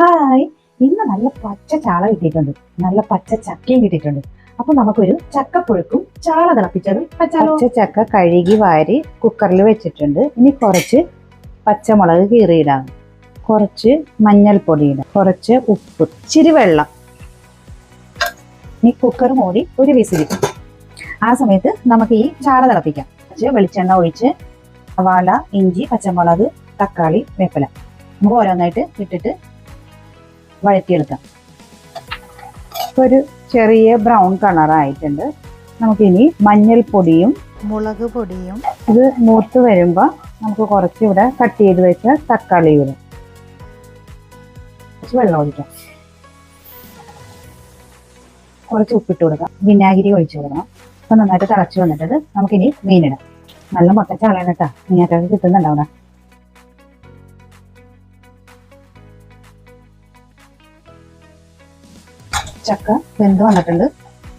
Hi, ഇന്ന് നല്ല പച്ച ചാള കിട്ടിയിട്ടുണ്ട്, നല്ല പച്ച ചക്കയും കിട്ടിയിട്ടുണ്ട്. അപ്പൊ നമുക്കൊരു ചക്കപ്പുഴുക്കും ചാള തിളപ്പിച്ചതും വെച്ചാലോ? പച്ച ചക്ക കഴുകി വാരി കുക്കറിൽ വെച്ചിട്ടുണ്ട്. ഇനി കുറച്ച് പച്ചമുളക് കീറിയിടാം, കുറച്ച് മഞ്ഞൾപ്പൊടി ഇടാം, കുറച്ച് ഉപ്പ്, ഇച്ചിരി വെള്ളം. ഇനി കുക്കർ മൂടി ഒരു വിസിൽ. ആ സമയത്ത് നമുക്ക് ഈ ചാള തിളപ്പിക്കാം. വെളിച്ചെണ്ണ ഒഴിച്ച് സവാള, ഇഞ്ചി, പച്ചമുളക്, തക്കാളി, വേപ്പില നമുക്ക് ഓരോന്നായിട്ട് ഇട്ടിട്ട് വഴറ്റിയെടുക്കാം. ഒരു ചെറിയ ബ്രൗൺ കളറായിട്ടുണ്ട്. നമുക്കിനി മഞ്ഞൾപ്പൊടിയും മുളക് പൊടിയും ഇത് മൂത്ത് വരുമ്പോൾ നമുക്ക് കുറച്ച് ഇവിടെ കട്ട് ചെയ്ത് വെച്ച തക്കാളി ഇടും. കുറച്ച് വെള്ളം ഒഴിക്കാം, കുറച്ച് ഉപ്പിട്ട് കൊടുക്കാം, വിനാഗിരി ഒഴിച്ചു കൊടുക്കണം. അപ്പൊ നന്നായിട്ട് തിളച്ച് വന്നിട്ട് നമുക്കിനി മീനിടാം. നല്ല മൊത്ത ചാളയാണ് കേട്ടാ, മീനൊക്കെ കിട്ടുന്നുണ്ടാവുക. ചക്ക വെന്ത് വന്നിട്ടുണ്ട്.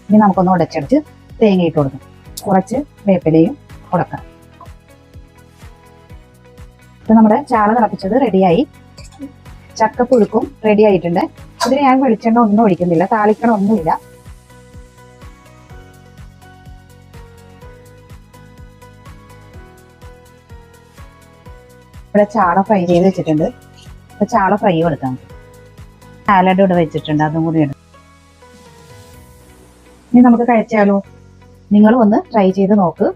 ഇനി നമുക്കൊന്ന് ഉടച്ചടിച്ച് തേങ്ങ ഇട്ട് കൊടുക്കാം, കുറച്ച് വേപ്പിലയും കൊടുക്കാം. ഇപ്പൊ നമ്മുടെ ചാള തിളപ്പിച്ചത് റെഡിയായി, ചക്കപ്പുഴുക്കും റെഡി ആയിട്ടുണ്ട്. ഇതിന് ഞാൻ വെളിച്ചെണ്ണ ഒന്നും ഒഴിക്കുന്നില്ല, താളിക്കണം ഒന്നുമില്ല. ഇവിടെ ചാള ഫ്രൈ ചെയ്ത് വെച്ചിട്ടുണ്ട്. അപ്പൊ ചാള ഫ്രൈ കൊടുക്കാം. സാലഡ് ഇവിടെ വെച്ചിട്ടുണ്ട്, അതും കൂടി ഇടും. ഇനി നമുക്ക് കഴിച്ചാലോ? നിങ്ങൾ ഒന്ന് ട്രൈ ചെയ്ത് നോക്ക്.